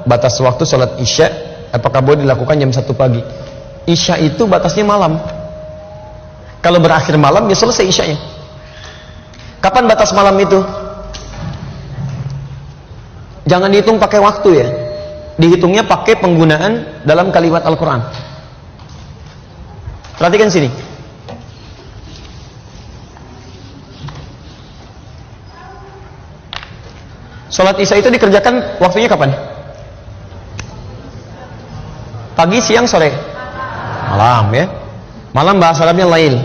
batas waktu sholat isya, apakah boleh dilakukan jam 1 pagi? Isya itu batasnya malam. Kalau berakhir malam, ya selesai isyanya. Kapan batas malam itu? Jangan dihitung pakai waktu ya. Dihitungnya pakai penggunaan dalam kalimat Al-Quran. Perhatikan sini. Sholat isya itu dikerjakan waktunya kapan? Pagi, siang, sore? Malam ya. Malam bahasa Arabnya lail.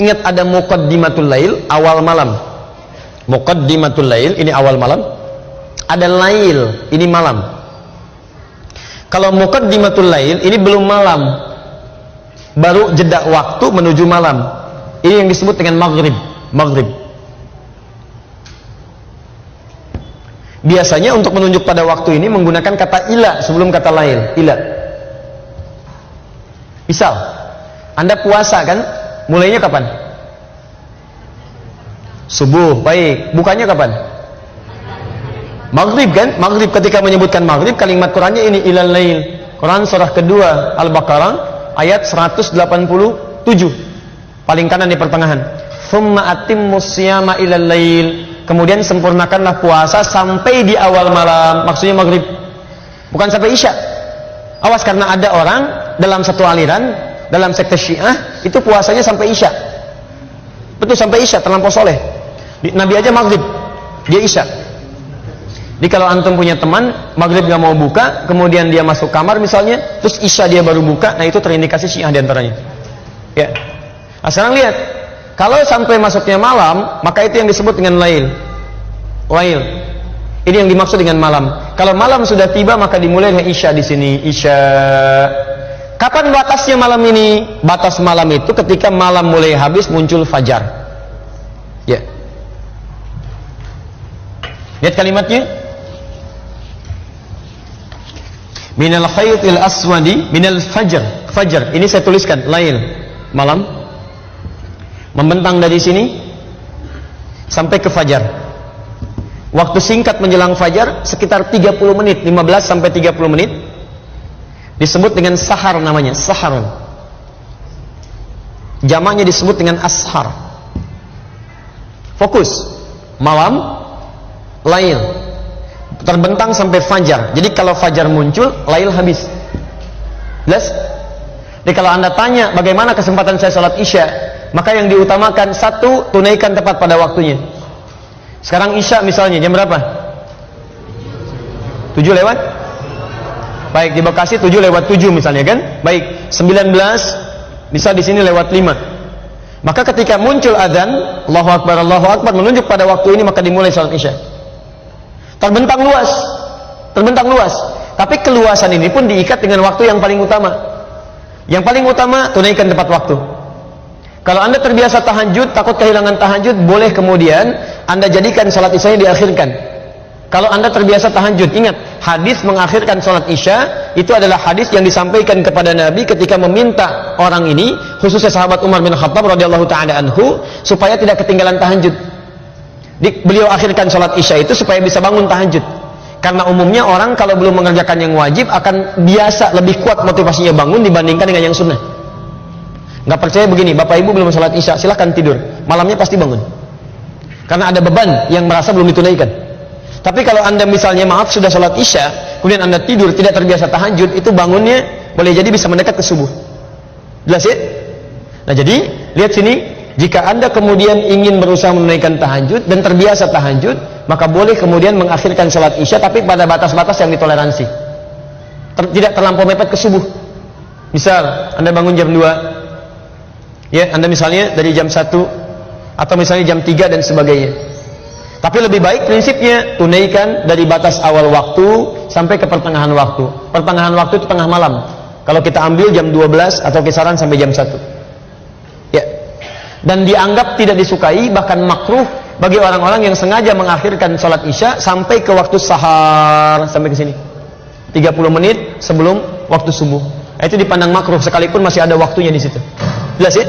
Ingat ada muqaddimatul lail, awal malam. Muqaddimatul lail, ini awal malam. Ada lail, ini malam. Kalau muqaddimatul lail, ini belum malam, baru jeda waktu menuju malam. Ini yang disebut dengan maghrib. Maghrib. Biasanya untuk menunjuk pada waktu ini menggunakan kata ila sebelum kata lail. Ila. Misal, Anda puasa kan? Mulainya kapan? Subuh, baik. Bukannya kapan? Maghrib kan? Maghrib, ketika menyebutkan maghrib, kalimat Qurannya ini ilal lail. Quran surah kedua Al-Baqarah ayat 187. Paling kanan di pertengahan. Tsumma atimmus siyama ilal lail. Kemudian sempurnakanlah puasa sampai di awal malam. Maksudnya maghrib. Bukan sampai isya. Awas, karena ada orang dalam satu aliran, dalam sekte Syiah, itu puasanya sampai isya. Betul, sampai isya, terlampau soleh. Nabi aja maghrib, dia isya. Jadi kalau antum punya teman maghrib gak mau buka, kemudian dia masuk kamar misalnya, terus isya dia baru buka, nah itu terindikasi Syiah diantaranya. Ya. Nah, sekarang lihat, kalau sampai masuknya malam, maka itu yang disebut dengan lail. Lail. Ini yang dimaksud dengan malam. Kalau malam sudah tiba, maka dimulai dengan isya di sini. Isya. Kapan batasnya malam ini? Batas malam itu ketika malam mulai habis muncul fajar. Ya. Lihat kalimatnya. Minal khaytil aswadi minal fajr. Fajar. Ini saya tuliskan lail. Malam. Membentang dari sini sampai ke fajar. Waktu singkat menjelang fajar sekitar 30 menit, 15 sampai 30 menit. Disebut dengan sahar namanya, sahar. Jamaknya disebut dengan ashar. Fokus. Malam, lail. Terbentang sampai fajar. Jadi kalau fajar muncul, lail habis. Jelas? Jadi kalau Anda tanya bagaimana kesempatan saya sholat isya, maka yang diutamakan, satu, tunaikan tepat pada waktunya. Sekarang isya misalnya jam berapa? 7 lewat? Baik, di Bekasi 7 lewat 7 misalnya kan? Baik, 19 bisa di sini lewat 5. Maka ketika muncul adzan, Allahu Akbar menunjuk pada waktu ini, maka dimulai salat isya. Terbentang luas. Terbentang luas. Tapi keluasan ini pun diikat dengan waktu yang paling utama. Yang paling utama, tunaikan tepat waktu. Kalau Anda terbiasa tahajud, takut kehilangan tahajud, boleh kemudian Anda jadikan salat isyanya diakhirkan. Kalau Anda terbiasa tahajud, ingat, hadis mengakhirkan salat isya itu adalah hadis yang disampaikan kepada Nabi ketika meminta orang ini, khususnya sahabat Umar bin Khattab radhiyallahu taala anhu, supaya tidak ketinggalan tahajud. Beliau akhirkan salat isya itu supaya bisa bangun tahajud. Karena umumnya orang kalau belum mengerjakan yang wajib akan biasa lebih kuat motivasinya bangun dibandingkan dengan yang sunnah. Nggak percaya begini, Bapak Ibu belum sholat isya, silahkan tidur, malamnya pasti bangun, karena ada beban yang merasa belum ditunaikan. Tapi kalau Anda misalnya maaf sudah sholat isya, kemudian Anda tidur tidak terbiasa tahajud, itu bangunnya boleh jadi bisa mendekat ke subuh. Jelas ya? Nah jadi lihat sini, jika Anda kemudian ingin berusaha menunaikan tahajud dan terbiasa tahajud, maka boleh kemudian mengakhirkan sholat isya, tapi pada batas-batas yang ditoleransi, tidak terlampau mepet ke subuh. Misal Anda bangun jam 2, ya, Anda misalnya dari jam 1 atau misalnya jam 3 dan sebagainya. Tapi lebih baik prinsipnya tunaikan dari batas awal waktu sampai ke pertengahan waktu. Pertengahan waktu itu tengah malam. Kalau kita ambil jam 12 atau kisaran sampai jam 1. Ya. Dan dianggap tidak disukai, bahkan makruh bagi orang-orang yang sengaja mengakhirkan sholat isya sampai ke waktu sahar, sampai ke sini. 30 menit sebelum waktu subuh. Itu dipandang makruh sekalipun masih ada waktunya di situ. Jelas ya?